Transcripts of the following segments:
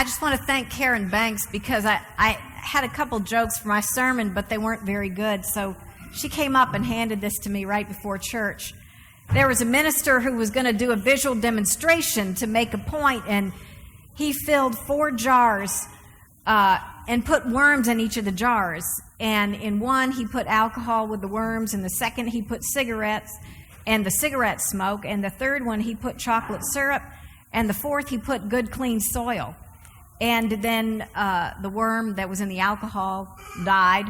I just want to thank Karen Banks because I had a couple jokes for my sermon, but they weren't very good. So she came up and handed this to me right before church. There was a minister who was going to do a visual demonstration to make a point, and he filled 4 jars and put worms in each of the jars. And in one, he put alcohol with the worms. In the second, he put cigarettes and the cigarette smoke. And the third one, he put chocolate syrup. And the fourth, he put good, clean soil. And then the worm that was in the alcohol died.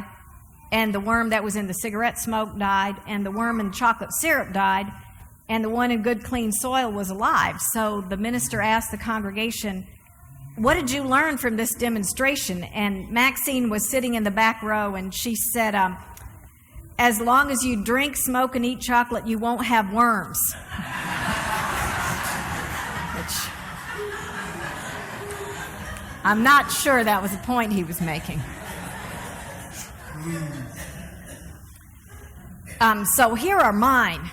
And the worm that was in the cigarette smoke died. And the worm in chocolate syrup died. And the one in good, clean soil was alive. So the minister asked the congregation, "What did you learn from this demonstration?" And Maxine was sitting in the back row, and she said, "As long as you drink, smoke, and eat chocolate, you won't have worms." Which I'm not sure that was the point he was making. So here are mine.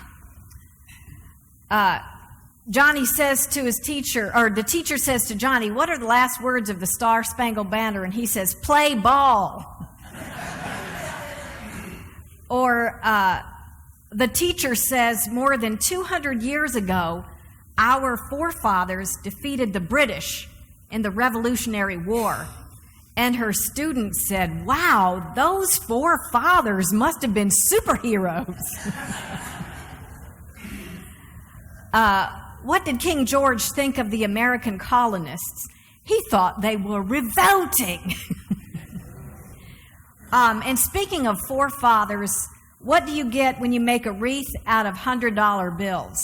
Johnny says to his teacher, or the teacher says to Johnny, "What are the last words of the Star-Spangled Banner?" And he says, "Play ball." Or the teacher says, "More than 200 years ago, our forefathers defeated the British in the Revolutionary War." And her student said, "Wow, those forefathers must have been superheroes." What did King George think of the American colonists? He thought they were revolting. And speaking of forefathers, what do you get when you make a wreath out of $100 bills?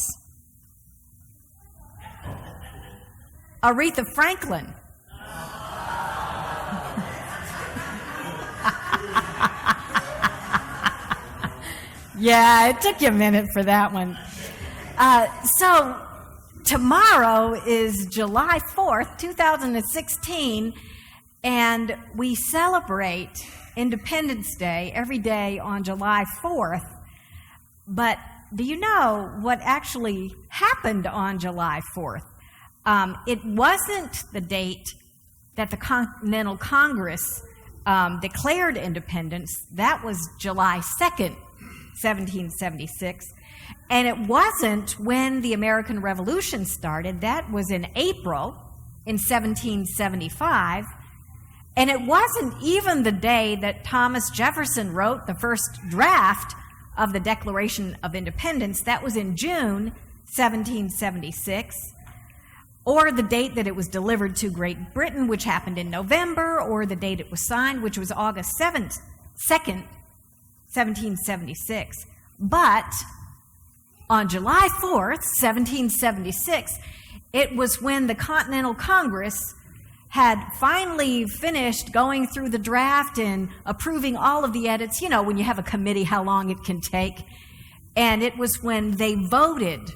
A wreath of Franklin. Yeah, it took you a minute for that one. So tomorrow is July 4th, 2016, and we celebrate Independence Day every day on July 4th. But do you know what actually happened on July 4th? It wasn't the date that the Continental Congress declared independence. That was July 2nd, 1776. And it wasn't when the American Revolution started. That was in April in 1775. And it wasn't even the day that Thomas Jefferson wrote the first draft of the Declaration of Independence. That was in June 1776. Or the date that it was delivered to Great Britain, which happened in November, or the date it was signed, which was August 2nd, 1776. But on July 4th, 1776, it was when the Continental Congress had finally finished going through the draft and approving all of the edits. You know, when you have a committee, how long it can take. And it was when they voted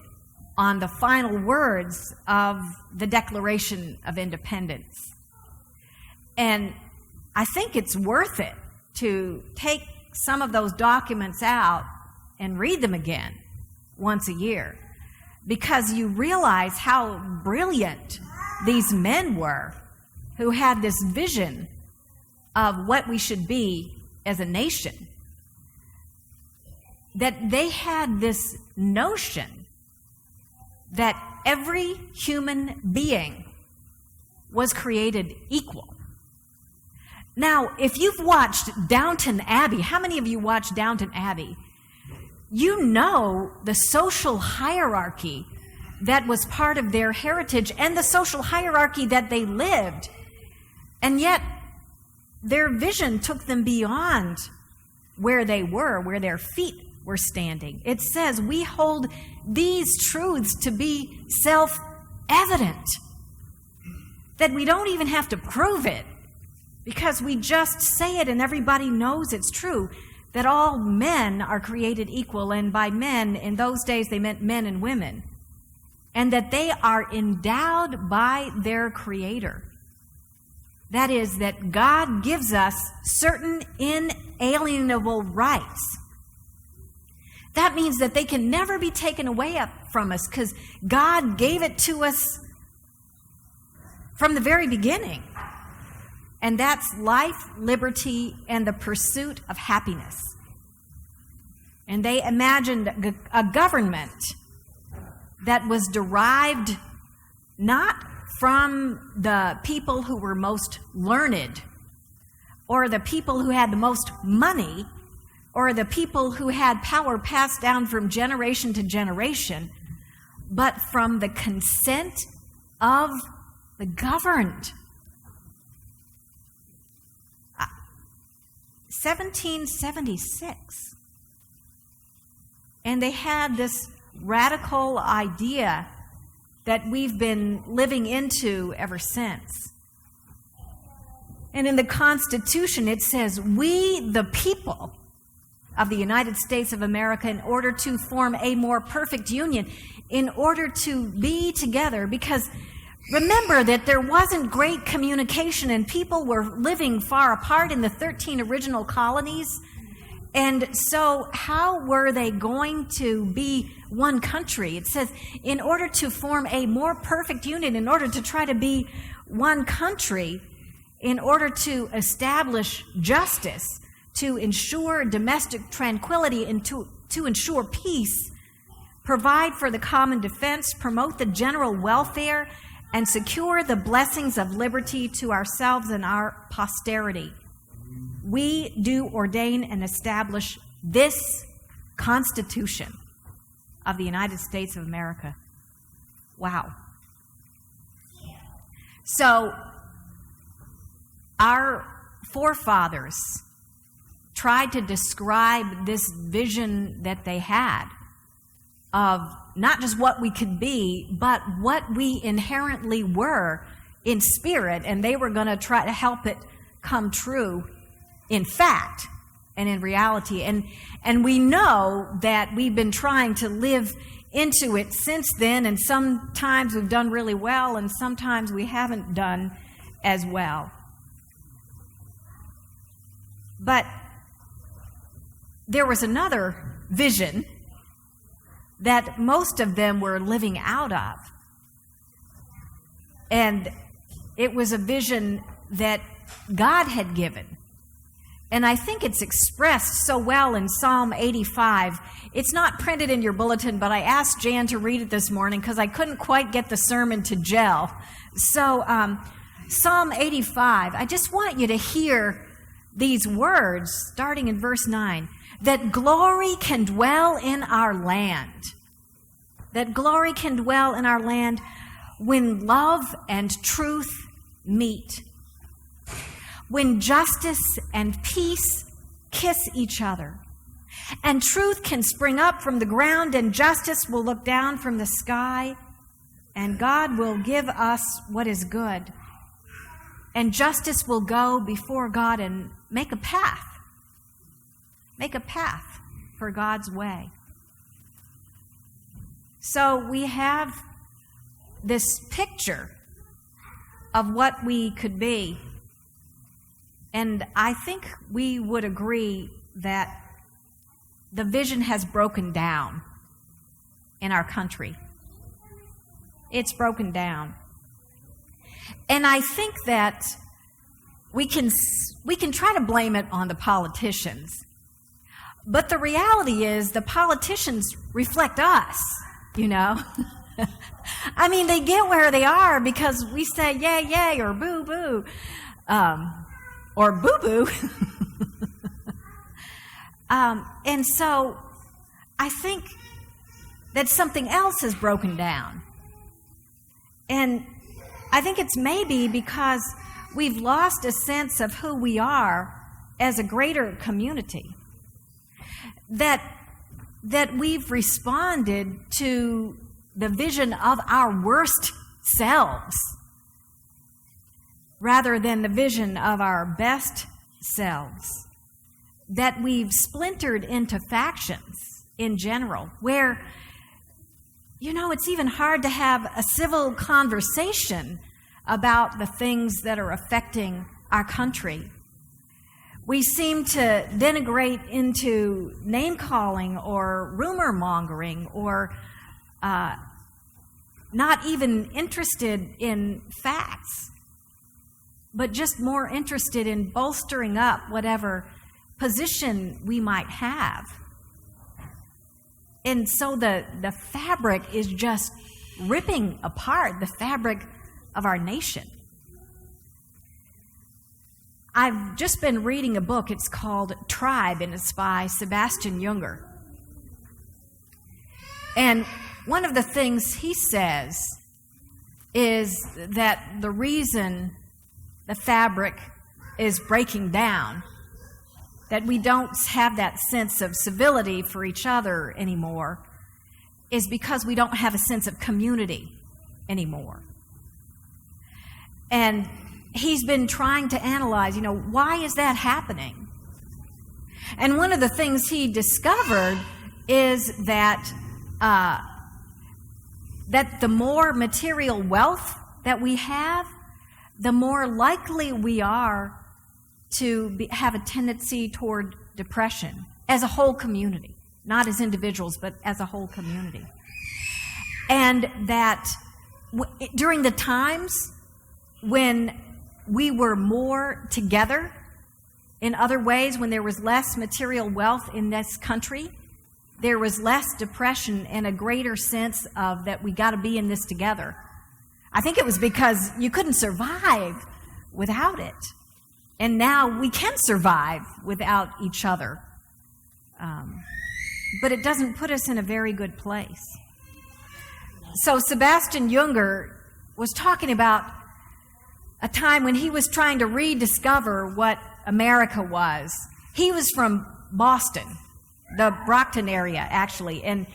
on the final words of the Declaration of Independence. And I think it's worth it to take some of those documents out and read them again once a year, because you realize how brilliant these men were who had this vision of what we should be as a nation. That they had this notion that every human being was created equal. Now, if you've watched Downton Abbey, how many of you watched Downton Abbey? You know the social hierarchy that was part of their heritage and the social hierarchy that they lived. And yet, their vision took them beyond where they were, where their feet were standing. It says we hold these truths to be self-evident, that we don't even have to prove it, because we just say it and everybody knows it's true, that all men are created equal. And by men, in those days, they meant men and women. And that they are endowed by their Creator. That is, that God gives us certain inalienable rights. That means that they can never be taken away from us, because God gave it to us from the very beginning. And that's life, liberty, and the pursuit of happiness. And they imagined a government that was derived not from the people who were most learned, or the people who had the most money, or the people who had power passed down from generation to generation, but from the consent of the governed. 1776. And they had this radical idea that we've been living into ever since. And in the Constitution, it says, "We, the people of the United States of America, in order to form a more perfect union, in order to be together," because remember that there wasn't great communication and people were living far apart in the 13 original colonies. And so how were they going to be one country? It says, in order to form a more perfect union, in order to try to be one country, in order to establish justice, to ensure domestic tranquility, and to ensure peace, provide for the common defense, promote the general welfare, and secure the blessings of liberty to ourselves and our posterity. We do ordain and establish this Constitution of the United States of America. Wow. So, our forefathers tried to describe this vision that they had of not just what we could be, but what we inherently were in spirit, and they were going to try to help it come true in fact and in reality. And we know that we've been trying to live into it since then, and sometimes we've done really well, and sometimes we haven't done as well. But there was another vision that most of them were living out of. And it was a vision that God had given. And I think it's expressed so well in Psalm 85. It's not printed in your bulletin, but I asked Jan to read it this morning because I couldn't quite get the sermon to gel. So Psalm 85, I just want you to hear these words starting in verse 9. That glory can dwell in our land. That glory can dwell in our land when love and truth meet. When justice and peace kiss each other. And truth can spring up from the ground, and justice will look down from the sky, and God will give us what is good. And justice will go before God and make a path. Make a path for God's way. So we have this picture of what we could be. And I think we would agree that the vision has broken down in our country. It's broken down. And I think that we can try to blame it on the politicians. But the reality is the politicians reflect us, you know. I mean, they get where they are because we say yay, yay, or boo, boo, or boo, boo. And so I think that something else has broken down. And I think it's maybe because we've lost a sense of who we are as a greater community. That we've responded to the vision of our worst selves rather than the vision of our best selves. That we've splintered into factions in general, where, you know, it's even hard to have a civil conversation about the things that are affecting our country. We seem to denigrate into name-calling or rumor-mongering or not even interested in facts. but just more interested in bolstering up whatever position we might have. And so the fabric is just ripping apart the fabric of our nation. I've just been reading a book. It's called Tribe, and it's by Sebastian Junger. And one of the things he says is that the reason the fabric is breaking down, that we don't have that sense of civility for each other anymore, is because we don't have a sense of community anymore. And he's been trying to analyze, why is that happening? And one of the things he discovered is that the more material wealth that we have, the more likely we are to have a tendency toward depression as a whole community, not as individuals, but as a whole community. And that during the times when we were more together in other ways, when there was less material wealth in this country, there was less depression and a greater sense of that we got to be in this together. I think it was because you couldn't survive without it. And now we can survive without each other. But it doesn't put us in a very good place. So Sebastian Junger was talking about a time when he was trying to rediscover what America was. He was from Boston, the Brockton area, actually, and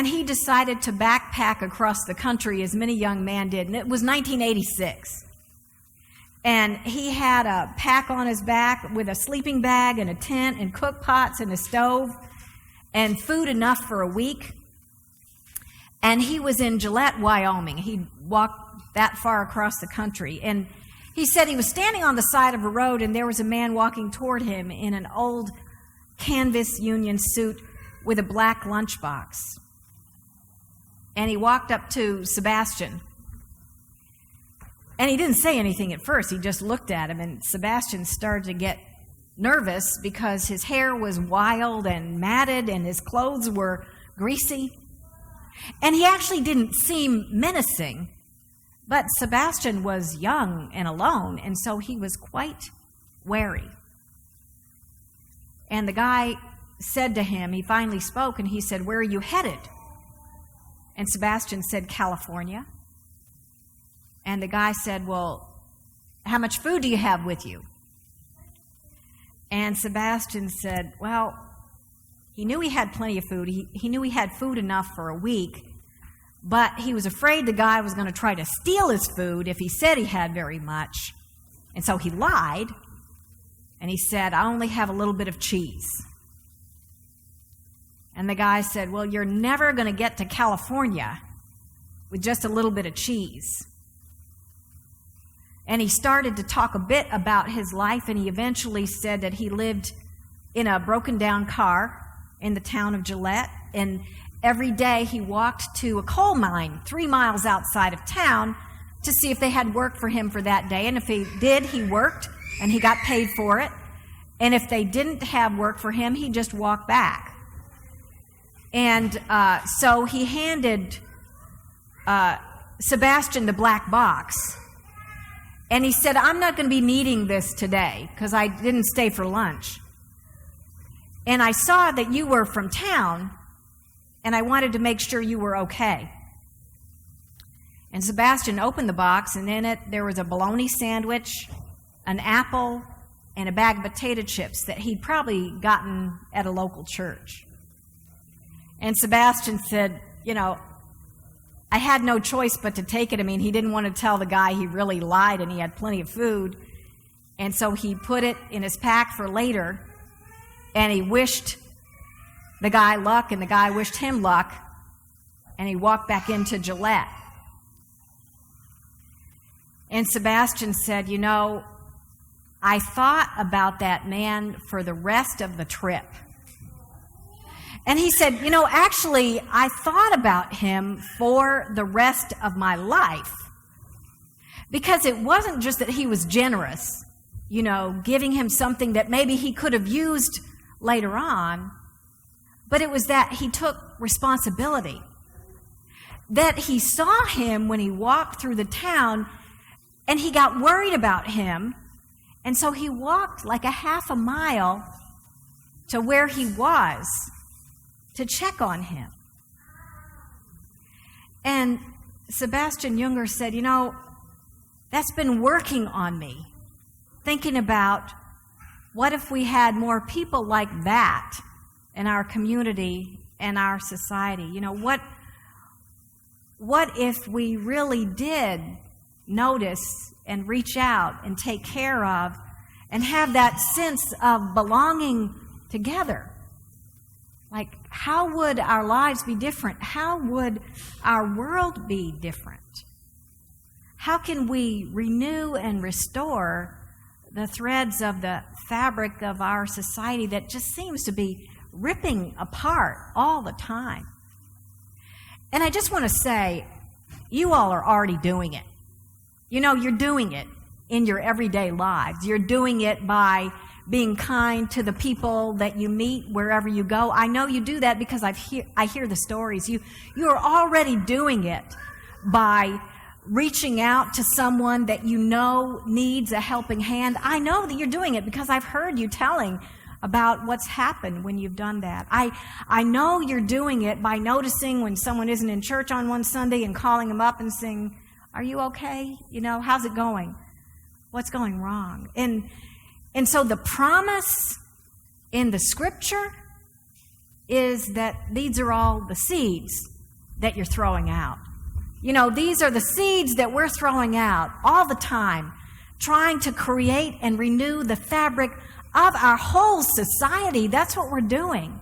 he decided to backpack across the country, as many young men did, and it was 1986. And he had a pack on his back with a sleeping bag and a tent and cook pots and a stove and food enough for a week. And he was in Gillette, Wyoming. He walked that far across the country. And he said he was standing on the side of a road, and there was a man walking toward him in an old canvas union suit with a black lunchbox. And he walked up to Sebastian. And he didn't say anything at first. He just looked at him, and Sebastian started to get nervous because his hair was wild and matted and his clothes were greasy. And he actually didn't seem menacing, but Sebastian was young and alone, and so he was quite wary. And the guy said to him, he finally spoke, and he said, "Where are you headed?" And Sebastian said, "California." And the guy said, "Well, how much food do you have with you?" And Sebastian said, well, he knew he had plenty of food. He knew he had food enough for a week, but he was afraid the guy was going to try to steal his food if he said he had very much. And so he lied, and he said, "I only have a little bit of cheese." And the guy said, "Well, you're never going to get to California with just a little bit of cheese." And he started to talk a bit about his life, and he eventually said that he lived in a broken-down car in the town of Gillette, and every day he walked to a coal mine 3 miles outside of town to see if they had work for him for that day. And if he did, he worked, and he got paid for it. And if they didn't have work for him, he just walked back. And so he handed Sebastian the black box. And he said, "I'm not going to be needing this today because I didn't stay for lunch. And I saw that you were from town, and I wanted to make sure you were okay." And Sebastian opened the box, and in it there was a bologna sandwich, an apple, and a bag of potato chips that he'd probably gotten at a local church. And Sebastian said, "I had no choice but to take it." I mean, he didn't want to tell the guy he really lied and he had plenty of food. And so he put it in his pack for later, and he wished the guy luck, and the guy wished him luck, and he walked back into Gillette. And Sebastian said, "I thought about that man for the rest of the trip." And he said, "Actually, I thought about him for the rest of my life, Because it wasn't just that he was generous, giving him something that maybe he could have used later on, but it was that he took responsibility. That he saw him when he walked through the town, and he got worried about him, and so he walked like a half a mile to where he was to check on him. And Sebastian Junger said, that's been working on me, thinking about what if we had more people like that in our community and our society? What if we really did notice and reach out and take care of and have that sense of belonging together? Like, how would our lives be different? How would our world be different? How can we renew and restore the threads of the fabric of our society that just seems to be ripping apart all the time? And I just want to say, you all are already doing it. You're doing it in your everyday lives. You're doing it by being kind to the people that you meet wherever you go. I know you do that because I hear the stories. You are already doing it by reaching out to someone that needs a helping hand. I know that you're doing it because I've heard you telling about what's happened when you've done that. I know you're doing it by noticing when someone isn't in church on one Sunday and calling them up and saying, "Are you okay? How's it going? What's going wrong?" And so the promise in the Scripture is that these are all the seeds that you're throwing out. These are the seeds that we're throwing out all the time, trying to create and renew the fabric of our whole society. That's what we're doing.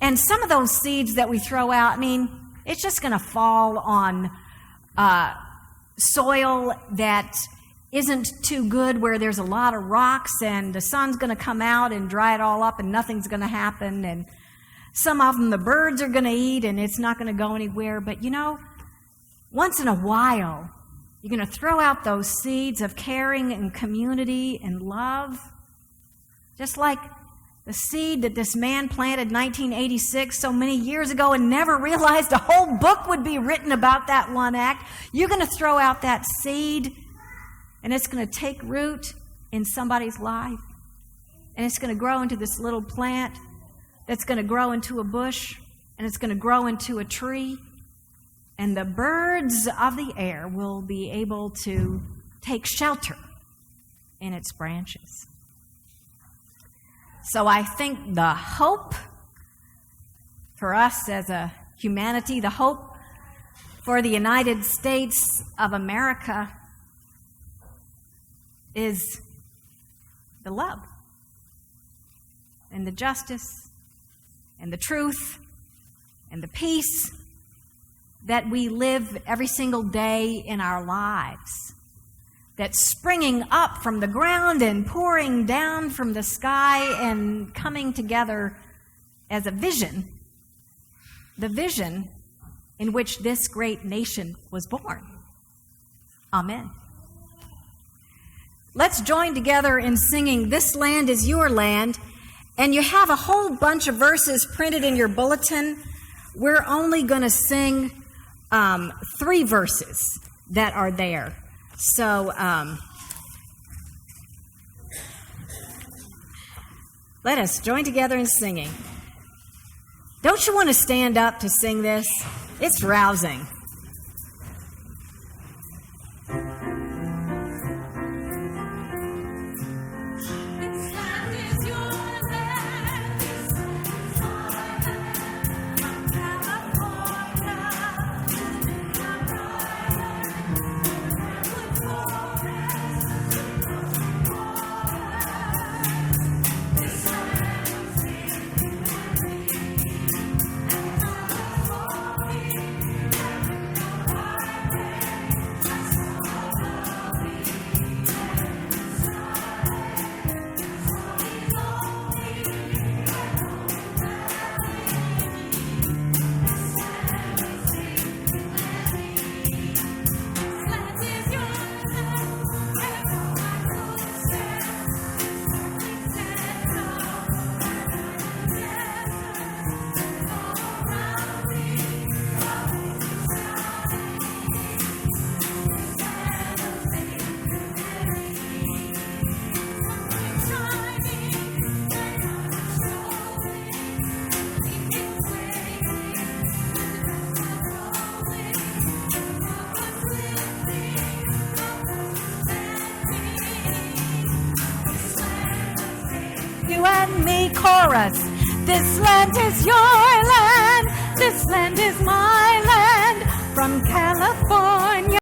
And some of those seeds that we throw out, it's just going to fall on soil that isn't too good, where there's a lot of rocks, and the sun's going to come out and dry it all up, and nothing's going to happen. And some of them the birds are going to eat, and it's not going to go anywhere. But once in a while, you're going to throw out those seeds of caring and community and love. Just like the seed that this man planted in 1986, so many years ago, and never realized a whole book would be written about that one act. You're going to throw out that seed, and it's going to take root in somebody's life. And it's going to grow into this little plant that's going to grow into a bush, and it's going to grow into a tree. And the birds of the air will be able to take shelter in its branches. So I think the hope for us as a humanity, the hope for the United States of America, is the love and the justice and the truth and the peace that we live every single day in our lives, that's springing up from the ground and pouring down from the sky and coming together as a vision, the vision in which this great nation was born. Amen. Let's join together in singing "This Land is Your Land," and you have a whole bunch of verses printed in your bulletin. We're only going to sing 3 verses that are there. So let us join together in singing. Don't you want to stand up to sing this? It's rousing. and me chorus. This land is your land, this land is my land, from California